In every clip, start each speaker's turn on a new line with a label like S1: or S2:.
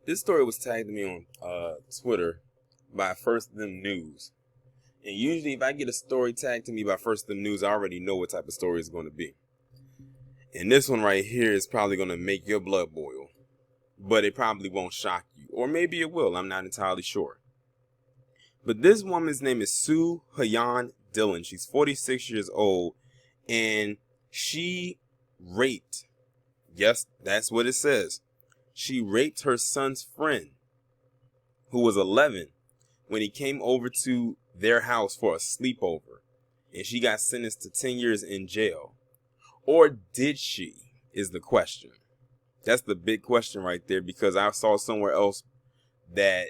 S1: This story was tagged to me on Twitter by First Them News. And usually if I get a story tagged to me by First Them News, I already know what type of story it's going to be. And this one right here is probably going to make your blood boil. But it probably won't shock you. Or maybe it will. I'm not entirely sure. But this woman's name is Hyon Dillon. She's 46 years old. And she raped. Yes, that's what it says. She raped her son's friend, who was 11, when he came over to their house for a sleepover. And she got sentenced to 10 years in jail. Or did she, is the question. That's the big question right there, because I saw somewhere else that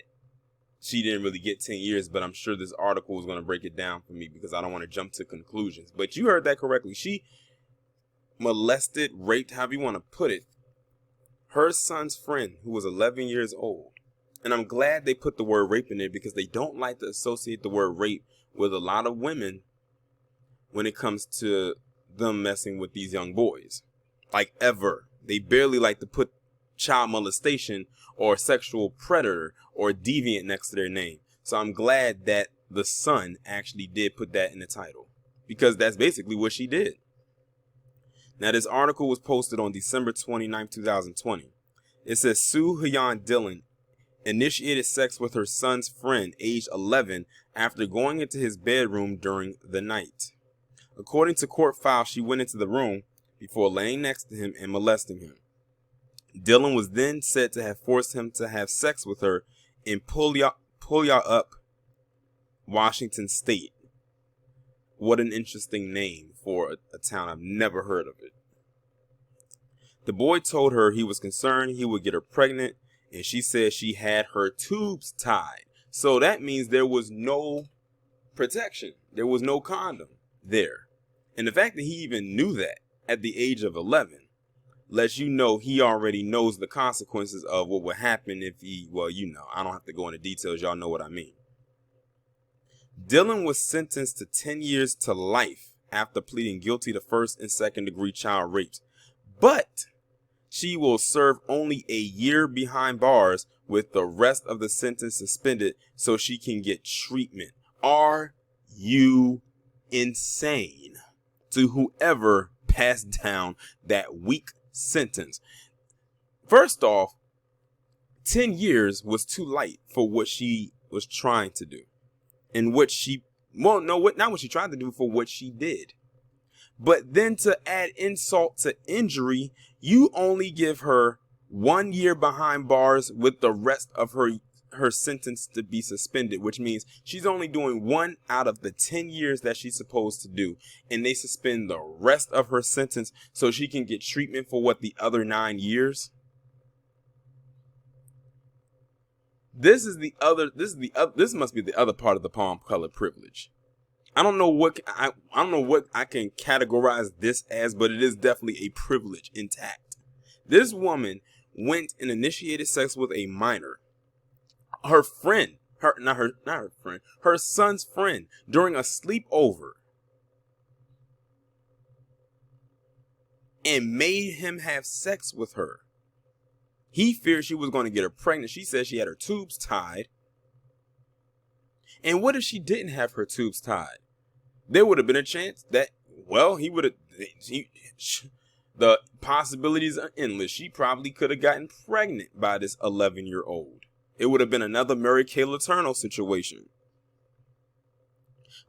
S1: she didn't really get 10 years, but I'm sure this article is going to break it down for me because I don't want to jump to conclusions. But you heard that correctly. She molested, raped, however you want to put it, her son's friend who was 11 years old. And I'm glad they put the word rape in there because they don't like to associate the word rape with a lot of women when it comes to them messing with these young boys. Like ever. They barely like to put child molestation or sexual predator or deviant next to their name. So I'm glad that the son actually did put that in the title because that's basically what she did. Now, this article was posted on December 29, 2020. It says Hyon Dillon initiated sex with her son's friend, aged 11, after going into his bedroom during the night. According to court files, she went into the room before laying next to him and molesting him. Dillon was then said to have forced him to have sex with her in Puyallup, Washington State. What an interesting name for a town. I've never heard of it. The boy told her he was concerned he would get her pregnant, and she said she had her tubes tied. So that means there was no protection. There was no condom there. And the fact that he even knew that at the age of 11 lets you know he already knows the consequences of what would happen if he, well, you know, I don't have to go into details. Y'all know what I mean. Dillon was sentenced to 10 years to life after pleading guilty to first and second degree child rapes. But she will serve only a year behind bars with the rest of the sentence suspended so she can get treatment. Are you insane? To whoever passed down that weak sentence. First off, 10 years was too light for what she was trying to do. And what she, well, no, not what she tried to do, for what she did. But then to add insult to injury, you only give her 1 year behind bars with the rest of her sentence to be suspended, which means she's only doing 1 out of the 10 years that she's supposed to do. And they suspend the rest of her sentence so she can get treatment for what, the other 9 years? This must be the other part of the palm color privilege. I don't know what I can categorize this as, but it is definitely a privilege intact. This woman went and initiated sex with a minor. Her son's friend during a sleepover, and made him have sex with her. He feared she was going to get her pregnant. She said she had her tubes tied. And what if she didn't have her tubes tied? There would have been a chance that, well, the possibilities are endless. She probably could have gotten pregnant by this 11-year-old. It would have been another Mary Kay Letourneau situation.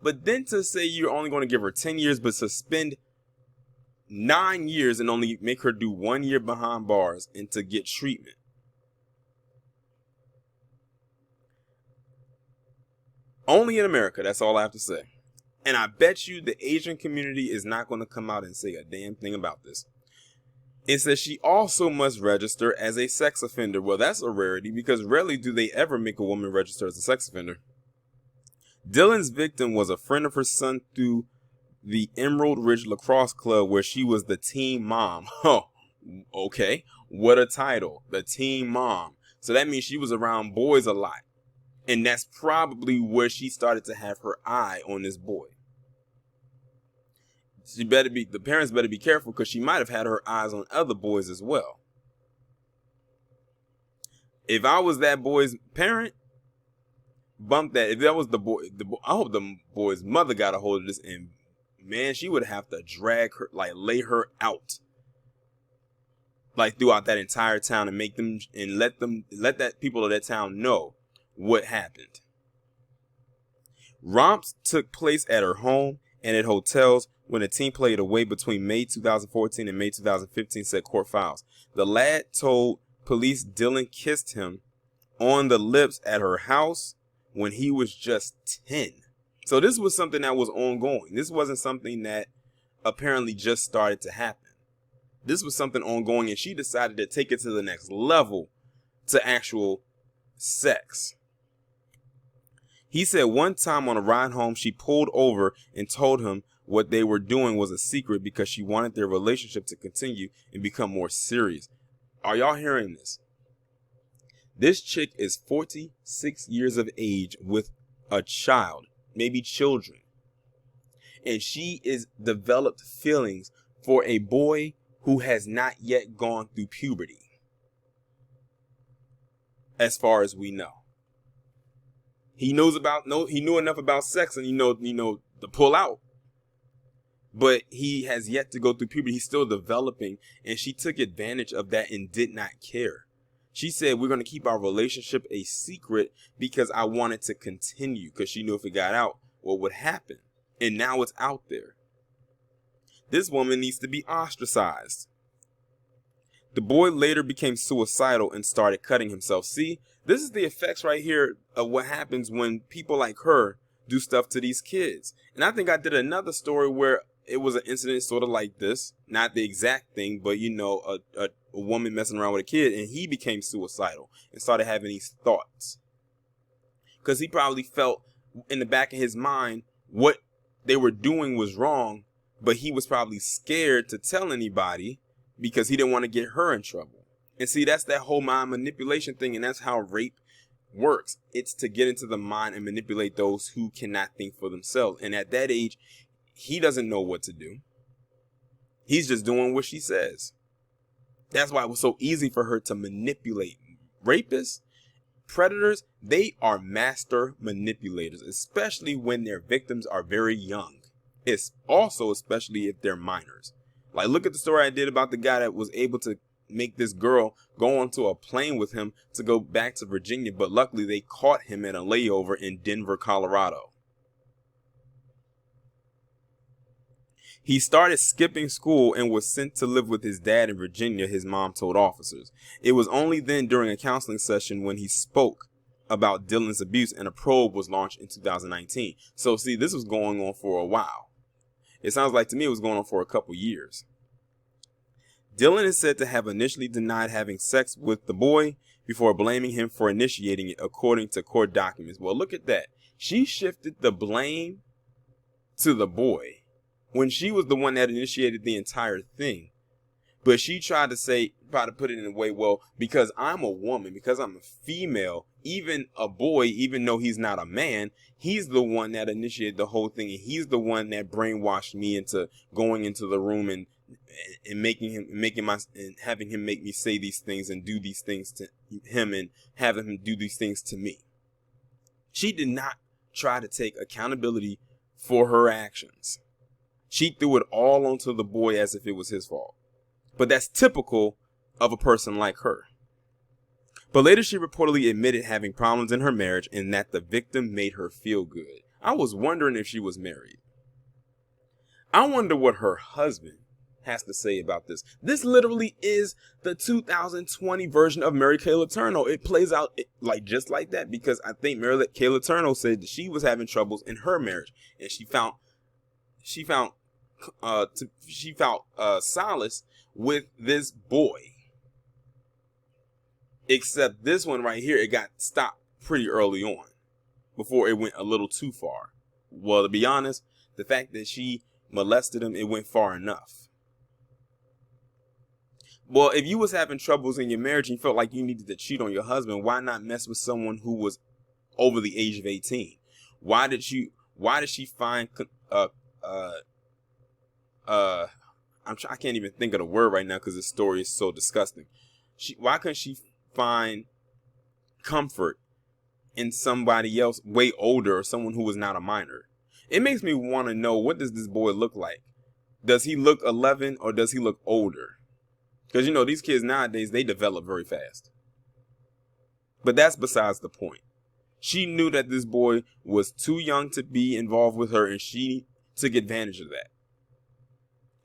S1: But then to say you're only going to give her 10 years, but suspend 9 years and only make her do 1 year behind bars and to get treatment. Only in America, that's all I have to say. And I bet you the Asian community is not going to come out and say a damn thing about this. It says she also must register as a sex offender. Well, that's a rarity because rarely do they ever make a woman register as a sex offender. Dillon's victim was a friend of her son through the Emerald Ridge Lacrosse Club, where she was the team mom. Oh, okay. What a title. The team mom. So that means she was around boys a lot. And that's probably where she started to have her eye on this boy. The parents better be careful because she might have had her eyes on other boys as well. If I was that boy's parent, bump that. If that was the boy, I hope the boy's mother got a hold of this, and man, she would have to drag her, like lay her out, like throughout that entire town, and make them and let that people of that town know what happened. Romps took place at her home and at hotels when the team played away between May 2014 and May 2015, said court files. The lad told police Dillon kissed him on the lips at her house when he was just 10. So this was something that was ongoing. This wasn't something that apparently just started to happen. This was something ongoing, and she decided to take it to the next level, to actual sex. He said one time on a ride home, she pulled over and told him what they were doing was a secret because she wanted their relationship to continue and become more serious. Are y'all hearing this? This chick is 46 years of age with a child, maybe children. And she is developed feelings for a boy who has not yet gone through puberty, as far as we know. He knew enough about sex, and he know to pull out. But he has yet to go through puberty. He's still developing, and she took advantage of that and did not care. She said, we're going to keep our relationship a secret because I wanted to continue, because she knew if it got out, what would happen. And now it's out there. This woman needs to be ostracized. The boy later became suicidal and started cutting himself. See, this is the effects right here of what happens when people like her do stuff to these kids. And I think I did another story where it was an incident sort of like this. Not the exact thing, but a woman messing around with a kid, and he became suicidal and started having these thoughts. Because he probably felt in the back of his mind what they were doing was wrong, but he was probably scared to tell anybody because he didn't want to get her in trouble. And see, that's that whole mind manipulation thing, and that's how rape works. It's to get into the mind and manipulate those who cannot think for themselves. And at that age, he doesn't know what to do. He's just doing what she says. That's why it was so easy for her to manipulate. Rapists, predators, they are master manipulators, especially when their victims are very young. It's also especially if they're minors. Like, look at the story I did about the guy that was able to make this girl go onto a plane with him to go back to Virginia, but luckily they caught him at a layover in Denver, Colorado. He started skipping school and was sent to live with his dad in Virginia, his mom told officers. It was only then during a counseling session when he spoke about Dillon's abuse and a probe was launched in 2019. So see, this was going on for a while. It sounds like to me it was going on for a couple years. Dillon is said to have initially denied having sex with the boy before blaming him for initiating it, according to court documents. Well, look at that. She shifted the blame to the boy when she was the one that initiated the entire thing. But she tried to put it in a way, well, because I'm a woman, because I'm a female, even a boy, even though he's not a man, he's the one that initiated the whole thing. And he's the one that brainwashed me into going into the room and having him make me say these things and do these things to him and having him do these things to me. She did not try to take accountability for her actions. She threw it all onto the boy as if it was his fault. But that's typical of a person like her. But later she reportedly admitted having problems in her marriage and that the victim made her feel good. I was wondering if she was married. I wonder what her husband has to say about this. This literally is the 2020 version of Mary Kay Letourneau. It plays out just like that, because I think Mary Kay Letourneau said that she was having troubles in her marriage, and she found solace with this boy. Except this one right here, it got stopped pretty early on before it went a little too far. Well, to be honest, the fact that she molested him, it went far enough. Well, if you was having troubles in your marriage and you felt like you needed to cheat on your husband, why not mess with someone who was over the age of 18? Why did she find I can't even think of the word right now because this story is so disgusting. Why couldn't she find comfort in somebody else way older or someone who was not a minor. It makes me want to know, what does this boy look like? Does he look 11 or does he look older? Because, you know, these kids nowadays, they develop very fast. But that's besides the point. She knew that this boy was too young to be involved with her, and she took advantage of that.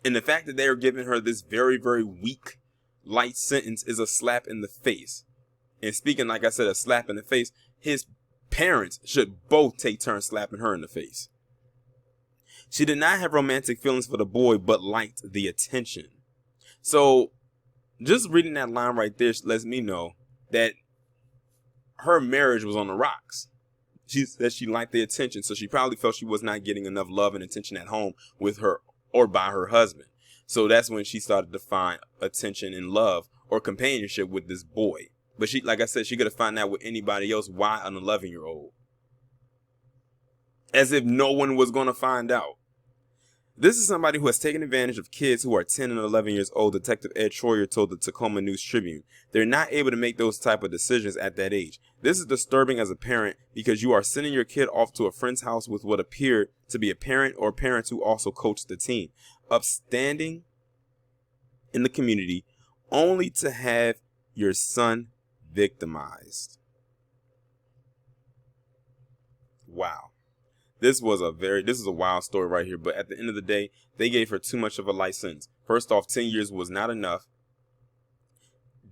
S1: And the fact that they are giving her this very, very weak, light sentence is a slap in the face. And speaking, like I said, a slap in the face, his parents should both take turns slapping her in the face. She did not have romantic feelings for the boy, but liked the attention. So just reading that line right there lets me know that her marriage was on the rocks. She said she liked the attention, so she probably felt she was not getting enough love and attention at home with her or by her husband. So that's when she started to find attention and love or companionship with this boy. But she, like I said, she could have found out with anybody else. Why an 11-year-old? As if no one was going to find out. This is somebody who has taken advantage of kids who are 10 and 11 years old, Detective Ed Troyer told the Tacoma News Tribune. They're not able to make those type of decisions at that age. This is disturbing as a parent because you are sending your kid off to a friend's house with what appeared to be a parent or parents who also coached the team, upstanding in the community, only to have your son victimized. Wow. This is a wild story right here. But at the end of the day, they gave her too much of a light sentence. First off, 10 years was not enough.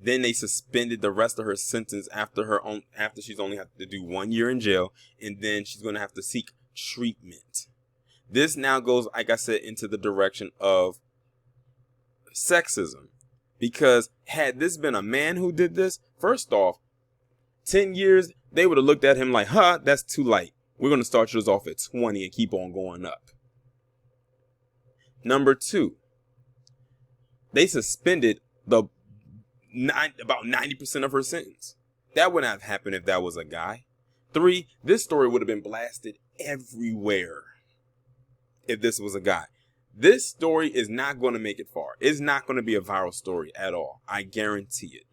S1: Then they suspended the rest of her sentence after she's only had to do 1 year in jail. And then she's going to have to seek treatment. This now goes, like I said, into the direction of sexism. Because had this been a man who did this, first off, 10 years, they would have looked at him like, that's too light. We're going to start yours off at 20 and keep on going up. Number 2, they suspended about 90% of her sentence. That would not have happened if that was a guy. 3, this story would have been blasted everywhere if this was a guy. This story is not going to make it far. It's not going to be a viral story at all. I guarantee it.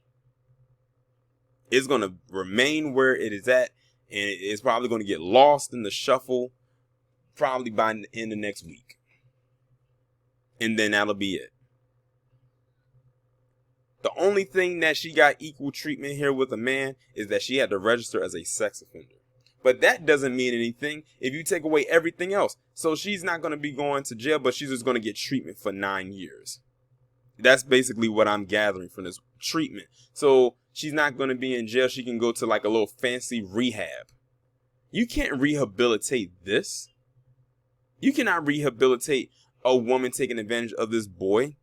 S1: It's going to remain where it is at. And it's probably going to get lost in the shuffle probably by the end of next week. And then that'll be it. The only thing that she got equal treatment here with a man is that she had to register as a sex offender. But that doesn't mean anything if you take away everything else. So she's not going to be going to jail, but she's just going to get treatment for 9 years. That's basically what I'm gathering from this treatment. So she's not going to be in jail. She can go to like a little fancy rehab. You can't rehabilitate this. You cannot rehabilitate a woman taking advantage of this boy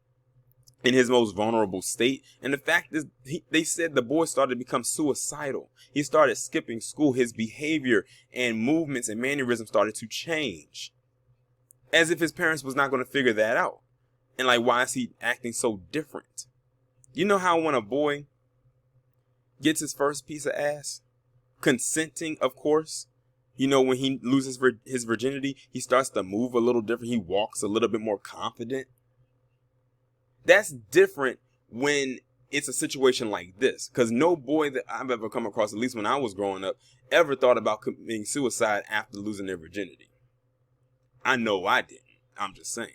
S1: in his most vulnerable state. And the fact is, they said the boy started to become suicidal. He started skipping school. His behavior and movements and mannerisms started to change. As if his parents was not going to figure that out. And like, why is he acting so different? You know how when a boy gets his first piece of ass, consenting, of course, you know, when he loses his virginity, he starts to move a little different. He walks a little bit more confident. That's different when it's a situation like this, because no boy that I've ever come across, at least when I was growing up, ever thought about committing suicide after losing their virginity. I know I didn't. I'm just saying.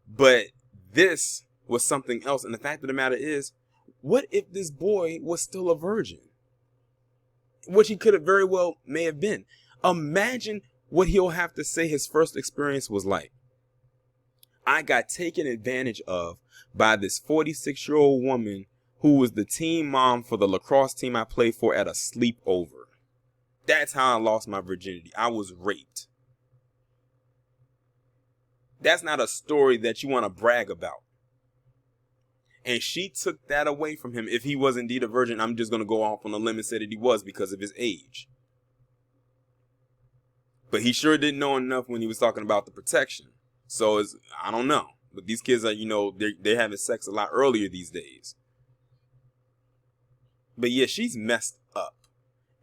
S1: But this was something else. And the fact of the matter is, what if this boy was still a virgin? Which he could have very well may have been. Imagine what he'll have to say his first experience was like. I got taken advantage of by this 46-year-old woman who was the team mom for the lacrosse team I played for at a sleepover. That's how I lost my virginity. I was raped. That's not a story that you want to brag about. And she took that away from him. If he was indeed a virgin, I'm just going to go off on a limb and say that he was because of his age. But he sure didn't know enough when he was talking about the protection. So I don't know. But these kids are, you know, they're having sex a lot earlier these days. But yeah, she's messed up.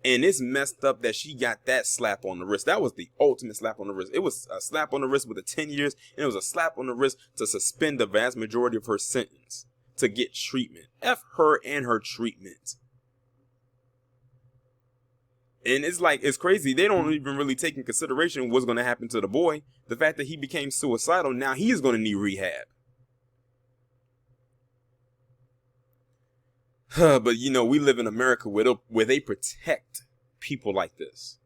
S1: And it's messed up that she got that slap on the wrist. That was the ultimate slap on the wrist. It was a slap on the wrist with a 10 years. And it was a slap on the wrist to suspend the vast majority of her sentence. To get treatment. F her and her treatment. And it's like, it's crazy. They don't even really take in consideration what's going to happen to the boy. The fact that he became suicidal, now he is going to need rehab. But, you know, we live in America where they protect people like this.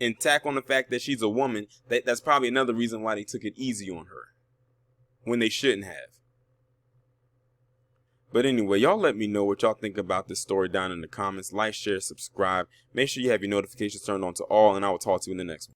S1: And tack on the fact that she's a woman, that's probably another reason why they took it easy on her when they shouldn't have. But anyway, y'all let me know what y'all think about this story down in the comments. Like, share, subscribe. Make sure you have your notifications turned on to all, and I will talk to you in the next one.